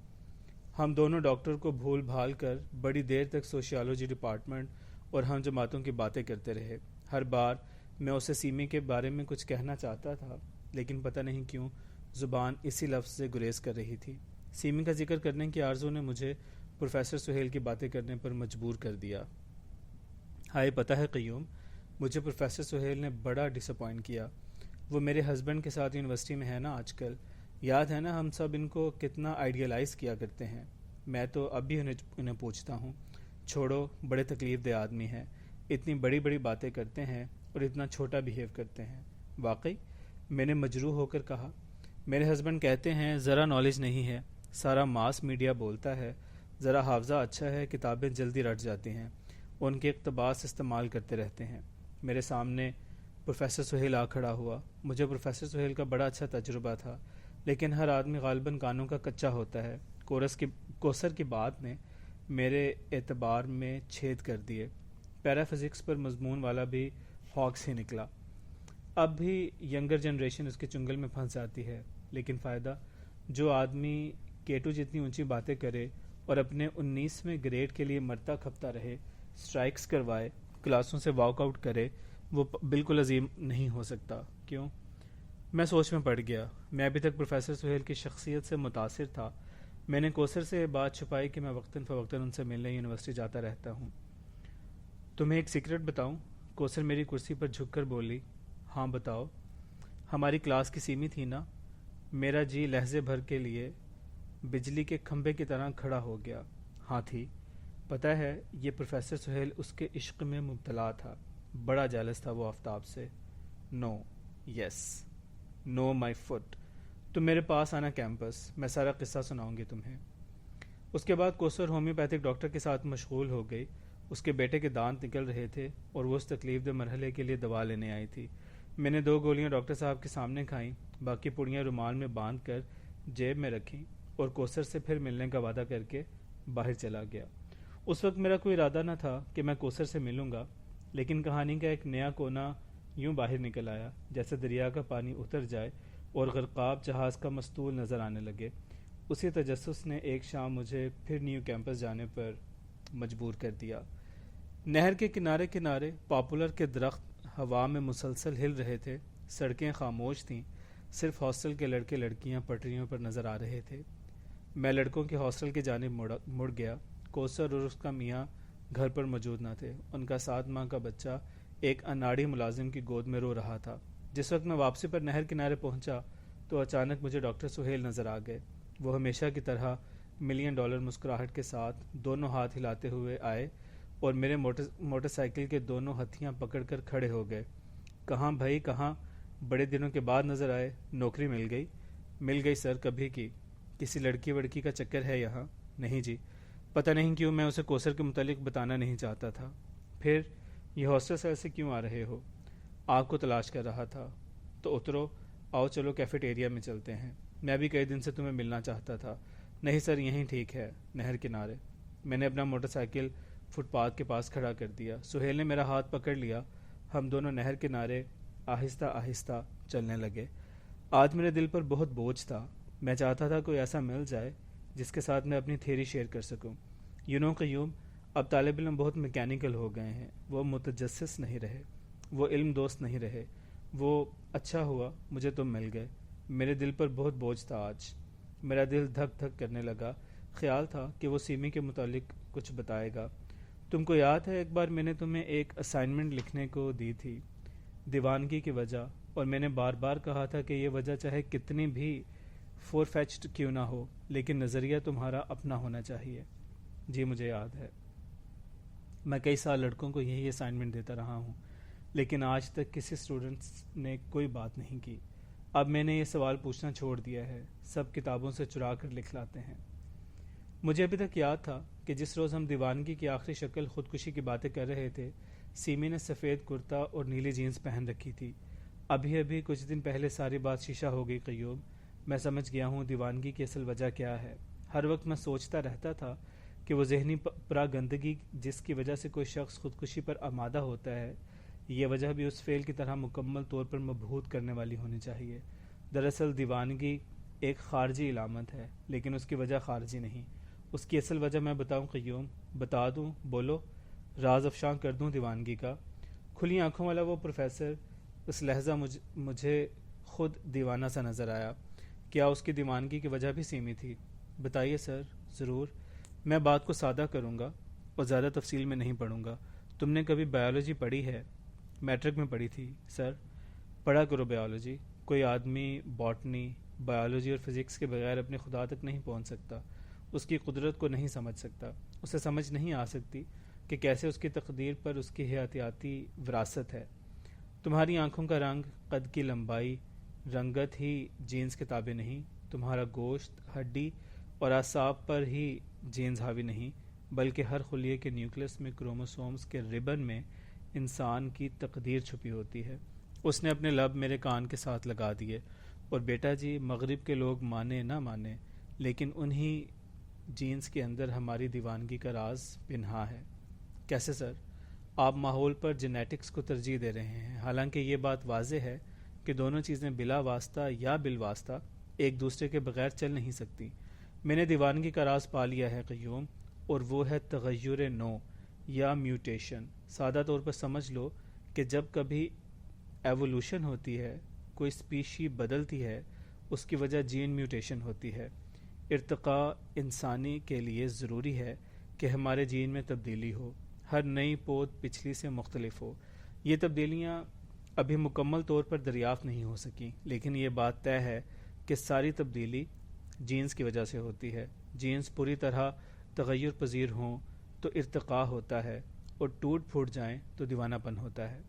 ہم دونوں ڈاکٹر کو بھول بھال کر بڑی دیر تک سوشیالوجی ڈپارٹمنٹ اور ہم جماعتوں کی باتیں کرتے رہے۔ ہر بار میں اسے سیمی کے بارے میں کچھ کہنا چاہتا تھا، لیکن پتہ نہیں کیوں زبان اسی لفظ سے گریز کر رہی تھی۔ سیمی کا ذکر کرنے کی آرزو نے مجھے پروفیسر سہیل کی باتیں کرنے پر مجبور کر دیا۔ ہائے پتہ ہے قیوم، مجھے پروفیسر سہیل نے بڑا ڈس اپوائنٹ کیا۔ وہ میرے ہسبینڈ کے ساتھ یونیورسٹی میں ہے نا آج کل، یاد ہے نا ہم سب ان کو کتنا آئیڈیلائز کیا کرتے ہیں۔ میں تو اب بھی انہیں پوچھتا ہوں، چھوڑو بڑے تکلیف دہ آدمی ہیں، اتنی بڑی بڑی باتیں کرتے ہیں اور اتنا چھوٹا بیہیو کرتے ہیں۔ واقعی؟ میں نے مجروح ہو کر کہا۔ میرے ہسبینڈ کہتے ہیں ذرا نالج نہیں ہے، سارا ماس میڈیا بولتا ہے، ذرا حافظہ اچھا ہے، کتابیں جلدی رٹ جاتی ہیں، ان کے اقتباس استعمال کرتے رہتے ہیں۔ میرے سامنے پروفیسر سہیل آ کھڑا ہوا۔ مجھے پروفیسر سہیل کا بڑا اچھا تجربہ تھا، لیکن ہر آدمی غالباً کانوں کا کچا ہوتا ہے۔ کوثر کی بات نے میرے اعتبار میں چھید کر دیے۔ پیرا فزکس پر مضمون والا بھی ہاکس ہی نکلا۔ اب بھی ینگر جنریشن اس کے چنگل میں پھنس جاتی ہے، لیکن فائدہ؟ جو آدمی کیٹو جتنی اونچی باتیں کرے اور اپنے 19ویں گریڈ کے لیے مرتا کھپتا رہے، سٹرائکس کروائے، کلاسوں سے واک آؤٹ کرے، وہ بالکل عظیم نہیں ہو سکتا۔ کیوں؟ میں سوچ میں پڑ گیا۔ میں ابھی تک پروفیسر سہیل کی شخصیت سے متاثر تھا۔ میں نے کوثر سے یہ بات چھپائی کہ میں وقتاً فوقتاً ان سے ملنے یونیورسٹی جاتا رہتا ہوں۔ تمہیں ایک سیکرٹ بتاؤں؟ کوثر میری کرسی پر جھک کر بولی۔ ہاں بتاؤ۔ ہماری کلاس کی سیمی تھی نا، میرا جی لہجے بھر کے لیے بجلی کے کھمبے کی طرح کھڑا ہو گیا۔ ہاں تھی۔ پتہ ہے یہ پروفیسر سہیل اس کے عشق میں مبتلا تھا، بڑا جالس تھا وہ آفتاب سے۔ نو، یس، نو مائی فٹ۔ تم میرے پاس آنا کیمپس، میں سارا قصہ سناؤں گی تمہیں۔ اس کے بعد کوثر ہومیوپیتھک ڈاکٹر کے ساتھ مشغول ہو گئی۔ اس کے بیٹے کے دانت نکل رہے تھے اور وہ اس تکلیف دہ مرحلے کے لیے دوا لینے آئی تھی۔ میں نے 2 گولیاں ڈاکٹر صاحب کے سامنے کھائیں، باقی پڑیاں رومال میں باندھ کر جیب میں رکھیں اور کوثر سے پھر ملنے کا وعدہ کر کے باہر چلا گیا۔ اس وقت میرا کوئی ارادہ نہ تھا کہ میں کوثر سے ملوں گا، لیکن کہانی کا ایک نیا کونا یوں باہر نکل آیا جیسے دریا کا پانی اتر جائے اور غرقاب جہاز کا مستول نظر آنے لگے۔ اسی تجسس نے ایک شام مجھے پھر نیو کیمپس جانے پر مجبور کر دیا۔ نہر کے کنارے کنارے پاپولر کے درخت ہوا میں مسلسل ہل رہے تھے، سڑکیں خاموش تھیں، صرف ہاسٹل کے لڑکے لڑکیاں پٹریوں پر نظر آ رہے تھے۔ میں لڑکوں کے ہاسٹل کی جانب مڑ گیا۔ کوثر اور اس کا میاں گھر پر موجود نہ تھے۔ ان کا 7 ماہ کا بچہ ایک اناڑی ملازم کی گود میں رو رہا تھا۔ جس وقت میں واپسی پر نہر کنارے پہنچا تو اچانک مجھے ڈاکٹر سہیل نظر آ گئے۔ وہ ہمیشہ کی طرح $1,000,000 مسکراہٹ کے ساتھ دونوں ہاتھ ہلاتے ہوئے آئے اور میرے موٹر سائیکل کے دونوں ہتھیاں پکڑ کر کھڑے ہو گئے۔ کہاں بھائی کہاں؟ بڑے دنوں کے بعد نظر آئے۔ نوکری مل گئی؟ مل گئی سر، کبھی کی۔ کسی لڑکی وڑکی کا چکر ہے یہاں؟ نہیں جی۔ پتہ نہیں کیوں میں اسے کوثر کے متعلق بتانا نہیں چاہتا تھا۔ پھر یہ ہاسٹل سے ایسے کیوں آ رہے ہو؟ آپ کو تلاش کر رہا تھا۔ تو اترو، آؤ چلو کیفیٹیریا میں چلتے ہیں، میں بھی کئی دن سے تمہیں ملنا چاہتا تھا۔ نہیں سر، یہیں ٹھیک ہے، نہر کنارے۔ میں نے اپنا موٹر سائیکل فٹ پاتھ کے پاس کھڑا کر دیا۔ سہیل نے میرا ہاتھ پکڑ لیا۔ ہم دونوں نہر کنارے آہستہ آہستہ چلنے لگے۔ آج میرے دل پر بہت بوجھ تھا۔ میں چاہتا تھا کوئی ایسا مل جائے جس کے ساتھ میں اپنی تھیوری شیئر کر سکوں۔ قیوم، اب طالب علم بہت میکینیکل ہو گئے ہیں، وہ متجسس نہیں رہے، وہ علم دوست نہیں رہے۔ وہ اچھا ہوا مجھے تم مل گئے۔ میرے دل پر بہت بوجھ تھا آج۔ میرا دل دھک دھک کرنے لگا۔ خیال تھا کہ وہ سیمی کے متعلق کچھ بتائے گا۔ تم کو یاد ہے ایک بار میں نے تمہیں ایک اسائنمنٹ لکھنے کو دی تھی، دیوانگی کی وجہ، اور میں نے بار بار کہا تھا کہ یہ وجہ چاہے کتنی بھی فور فیچڈ کیوں نہ ہو، لیکن نظریہ تمہارا اپنا ہونا چاہیے۔ جی مجھے یاد ہے۔ میں کئی سال لڑکوں کو یہی اسائنمنٹ دیتا رہا ہوں، لیکن آج تک کسی اسٹوڈنٹس نے کوئی بات نہیں کی۔ اب میں نے یہ سوال پوچھنا چھوڑ دیا ہے، سب کتابوں سے چرا کر لکھ لاتے ہیں۔ مجھے ابھی تک یاد تھا کہ جس روز ہم دیوانگی کی آخری شکل خودکشی کی باتیں کر رہے تھے، سیمی نے سفید کرتا اور نیلی جینز پہن رکھی تھی۔ ابھی ابھی کچھ دن پہلے ساری بات شیشہ ہو گئی قیوم. میں سمجھ گیا ہوں دیوانگی کی اصل وجہ کیا ہے. ہر وقت میں سوچتا رہتا تھا کہ وہ ذہنی پراگندگی جس کی وجہ سے کوئی شخص خودکشی پر آمادہ ہوتا ہے، یہ وجہ بھی اس فعل کی طرح مکمل طور پر مبہوت کرنے والی ہونی چاہیے. دراصل دیوانگی ایک خارجی علامت ہے، لیکن اس کی وجہ خارجی نہیں. اس کی اصل وجہ میں بتاؤں قیوم؟ بتا دوں؟ بولو. راز افشاں کر دوں دیوانگی کا؟ کھلی آنکھوں والا وہ پروفیسر اس لہجہ مجھے خود دیوانہ سا نظر آیا. کیا اس کی دیوانگی کی وجہ بھی سیمی تھی؟ بتائیے سر. ضرور. میں بات کو سادہ کروں گا اور زیادہ تفصیل میں نہیں پڑھوں گا. تم نے کبھی بائیولوجی پڑھی ہے؟ میٹرک میں پڑھی تھی سر. پڑھا کرو بائیولوجی. کوئی آدمی باٹنی، بائیولوجی اور فزکس کے بغیر اپنے خدا تک نہیں پہنچ سکتا. اس کی قدرت کو نہیں سمجھ سکتا. اسے سمجھ نہیں آ سکتی کہ کیسے اس کی تقدیر پر اس کی حیاتیاتی وراثت ہے. تمہاری آنکھوں کا رنگ، قد کی لمبائی، رنگت ہی جینز کے تابع نہیں. تمہارا گوشت، ہڈی اور اعصاب پر ہی جینز حاوی نہیں، بلکہ ہر خلیے کے نیوکلس میں کروموسومز کے ربن میں انسان کی تقدیر چھپی ہوتی ہے. اس نے اپنے لب میرے کان کے ساتھ لگا دیے. اور بیٹا جی، مغرب کے لوگ مانے نہ مانے، لیکن انہی جینز کے اندر ہماری دیوانگی کا راز پنہا ہے. کیسے سر؟ آپ ماحول پر جینیٹکس کو ترجیح دے رہے ہیں، حالانکہ یہ بات واضح ہے کہ دونوں چیزیں بلا واسطہ یا بالواسطہ ایک دوسرے کے بغیر چل نہیں سکتی. میں نے دیوانگی کا راز پا لیا ہے قیوم، اور وہ ہے تغیر نو یا میوٹیشن. سادہ طور پر سمجھ لو کہ جب کبھی ایوولوشن ہوتی ہے، کوئی سپیشی بدلتی ہے، اس کی وجہ جین میوٹیشن ہوتی ہے. ارتقاء انسانی کے لیے ضروری ہے کہ ہمارے جین میں تبدیلی ہو، ہر نئی پود پچھلی سے مختلف ہو. یہ تبدیلیاں ابھی مکمل طور پر دریافت نہیں ہو سکیں، لیکن یہ بات طے ہے کہ ساری تبدیلی جینز کی وجہ سے ہوتی ہے. جینز پوری طرح تغیر پذیر ہوں تو ارتقاء ہوتا ہے، اور ٹوٹ پھوٹ جائیں تو دیوانہ پن ہوتا ہے.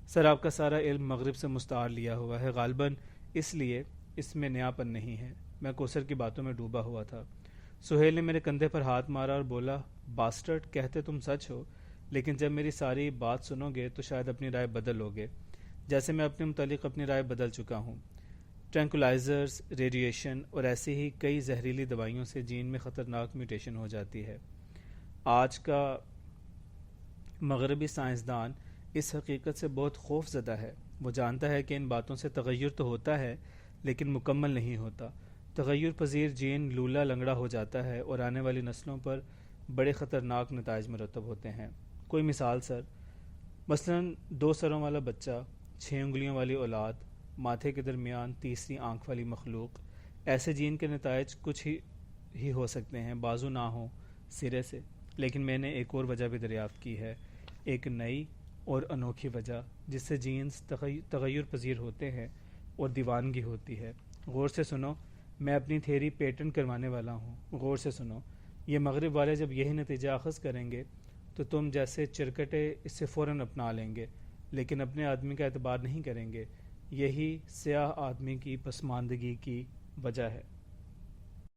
سر، آپ کا سارا علم مغرب سے مستعار لیا ہوا ہے، غالباً اس لیے اس میں نیا پن نہیں ہے. میں کوثر کی باتوں میں ڈوبا ہوا تھا. سہیل نے میرے کندھے پر ہاتھ مارا اور بولا، باسٹرڈ، کہتے تم سچ ہو، لیکن جب میری ساری بات سنو گے تو شاید اپنی رائے بدل لوگے، جیسے میں اپنے متعلق اپنی رائے بدل چکا ہوں. ٹرینکولائزرز، ریڈیشن اور ایسی ہی کئی زہریلی دوائیوں سے جین میں خطرناک میوٹیشن ہو جاتی ہے. آج کا مغربی سائنسدان اس حقیقت سے بہت خوف زدہ ہے. وہ جانتا ہے کہ ان باتوں سے تغیر تو ہوتا ہے، لیکن مکمل نہیں ہوتا. تغیر پذیر جین لولا لنگڑا ہو جاتا ہے اور آنے والی نسلوں پر بڑے خطرناک نتائج مرتب ہوتے ہیں. کوئی مثال سر؟ مثلاً 2 سروں والا بچہ، 6 انگلیوں والی اولاد، ماتھے کے درمیان تیسری آنکھ والی مخلوق. ایسے جین کے نتائج کچھ ہی ہو سکتے ہیں، بازو نہ ہوں سرے سے. لیکن میں نے ایک اور وجہ بھی دریافت کی ہے، ایک نئی اور انوکھی وجہ جس سے جینز تغیر پذیر ہوتے ہیں اور دیوانگی ہوتی ہے. غور سے سنو، میں اپنی تھیوری پیٹنٹ کروانے والا ہوں. غور سے سنو. یہ مغرب والے جب یہی نتیجہ اخذ کریں گے تو تم جیسے چرکٹے اس سے فوراً اپنا لیں گے، لیکن اپنے آدمی کا اعتبار نہیں کریں گے. یہی سیاہ آدمی کی پسماندگی کی وجہ ہے.